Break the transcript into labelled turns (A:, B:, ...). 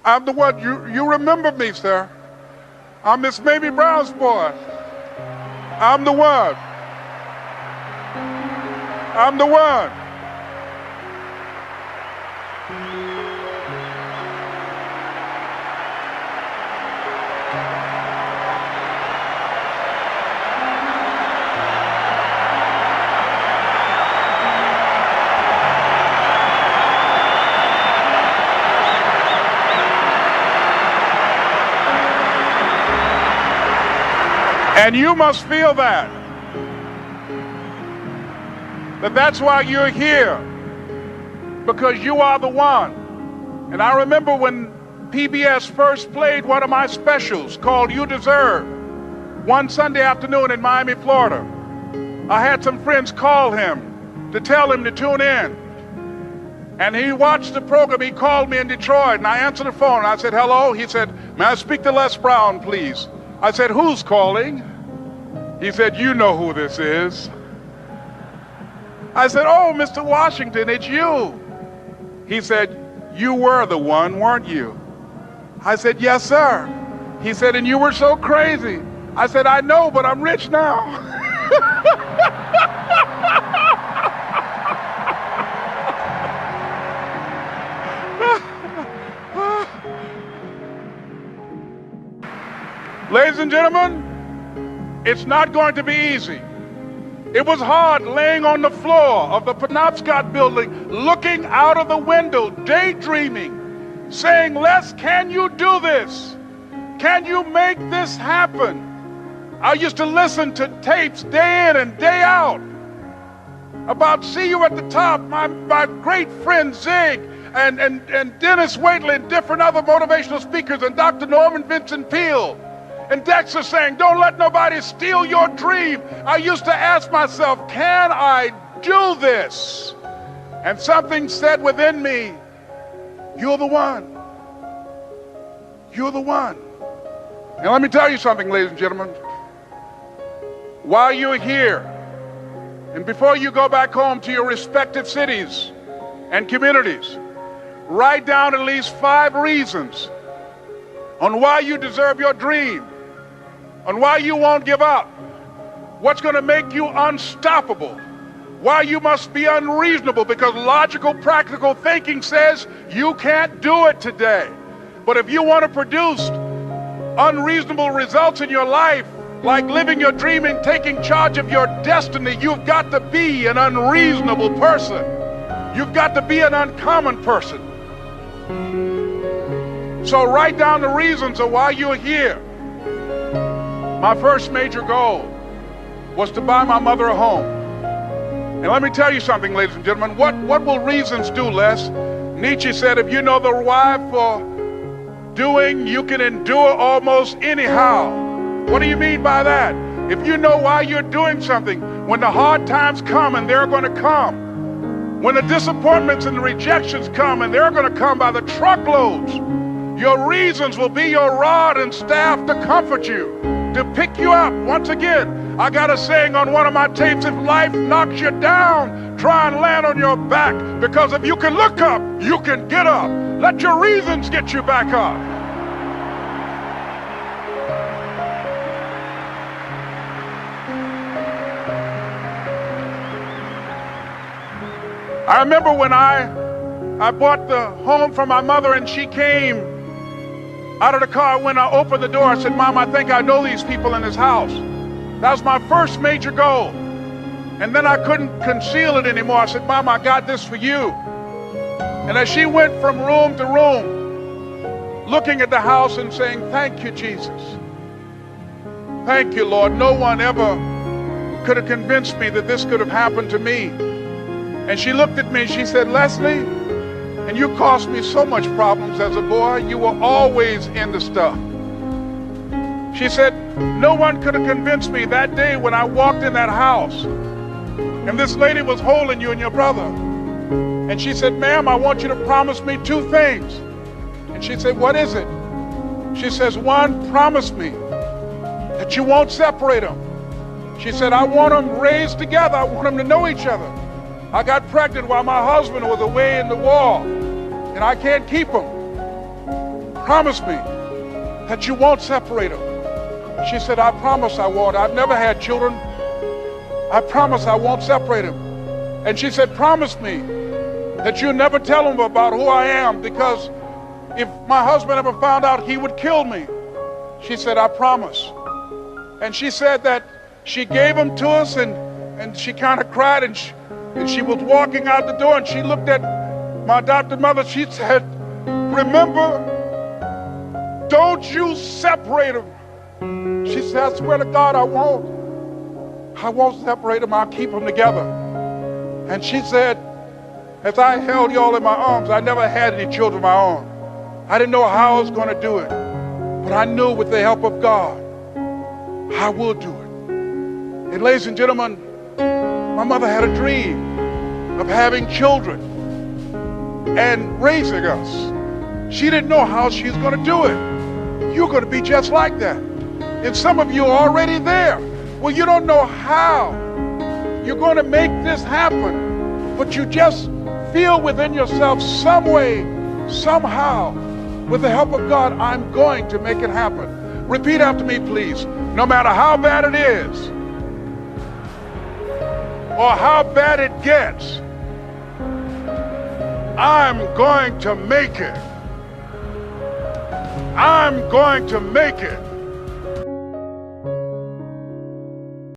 A: I'm the one. You remember me, sir. I'm Miss Mamie Brown's boy. I'm the one. I'm the one. And you must feel that's why you're here, because you are the one. And I remember when PBS first played one of my specials called You Deserve, one Sunday afternoon in Miami, Florida. I had some friends call him to tell him to tune in. And he watched the program. He called me in Detroit, and I answered the phone. I said, hello. He said, may I speak to Les Brown, please? I said, who's calling? He said, you know who this is. I said, oh, Mr. Washington, it's you. He said, you were the one, weren't you? I said, yes, sir. He said, and you were so crazy. I said, I know, but I'm rich now. Ladies and gentlemen, it's not going to be easy. It was hard laying on the floor of the Penobscot building, looking out of the window, daydreaming, saying, Les, can you do this? Can you make this happen? I used to listen to tapes day in and day out about See You at the Top, my great friend Zig, and Dennis Waitley, and different other motivational speakers, and Dr. Norman Vincent Peale. And Dexter saying, don't let nobody steal your dream. I used to ask myself, can I do this? And something said within me, you're the one. You're the one. And let me tell you something, ladies and gentlemen. While you're here, and before you go back home to your respective cities and communities, write down at least 5 reasons on why you deserve your dream, on why you won't give up, what's going to make you unstoppable, why you must be unreasonable, because logical, practical thinking says you can't do it today. But if you want to produce unreasonable results in your life, like living your dream and taking charge of your destiny, you've got to be an unreasonable person. You've got to be an uncommon person. So write down the reasons of why you're here. My first major goal was to buy my mother a home. And let me tell you something, ladies and gentlemen. What will reasons do, Les? Nietzsche said, if you know the why for doing, you can endure almost anyhow. What do you mean by that? If you know why you're doing something, when the hard times come, and they're going to come, when the disappointments and the rejections come, and they're going to come by the truckloads, your reasons will be your rod and staff to comfort you, to pick you up. Once again, I got a saying on one of my tapes, if life knocks you down, try and land on your back, because if you can look up, you can get up. Let your reasons get you back up. I remember when I bought the home for my mother, and she came out of the car. When I opened the door, I said, Mom, I think I know these people in this house. That was my first major goal. And then I couldn't conceal it anymore. I said, Mom, I got this for you. And as she went from room to room, looking at the house and saying, thank you, Jesus. Thank you, Lord. No one ever could have convinced me that this could have happened to me. And she looked at me and she said, Leslie, and you caused me so much problems as a boy. You were always into stuff. She said, no one could have convinced me that day when I walked in that house and this lady was holding you and your brother. And she said, ma'am, I want you to promise me 2 things. And she said, what is it? She says, 1, promise me that you won't separate them. She said, I want them raised together. I want them to know each other. I got pregnant while my husband was away in the war, and I can't keep them. promise me that you won't separate them. She said, I promise I won't. I've never had children. I promise I won't separate them. And she said, promise me that you'll never tell them about who I am, because if my husband ever found out, he would kill me. She said, I promise. And she said that she gave them to us, and she kind of cried, and she was walking out the door, and she looked at my adopted mother. She said, remember, don't you separate them. She said, I swear to God, I won't separate them. I'll keep them together. And she said, as I held y'all in my arms, I never had any children of my own. I didn't know how I was going to do it, but I knew with the help of God, I will do it. And ladies and gentlemen, my mother had a dream of having children and raising us. She didn't know how she was going to do it. You're going to be just like that. And some of you are already there. Well, you don't know how you're going to make this happen, but you just feel within yourself some way, somehow, with the help of God, I'm going to make it happen. Repeat after me, please. No matter how bad it is, or how bad it gets, I'm going to make it. I'm going to make it.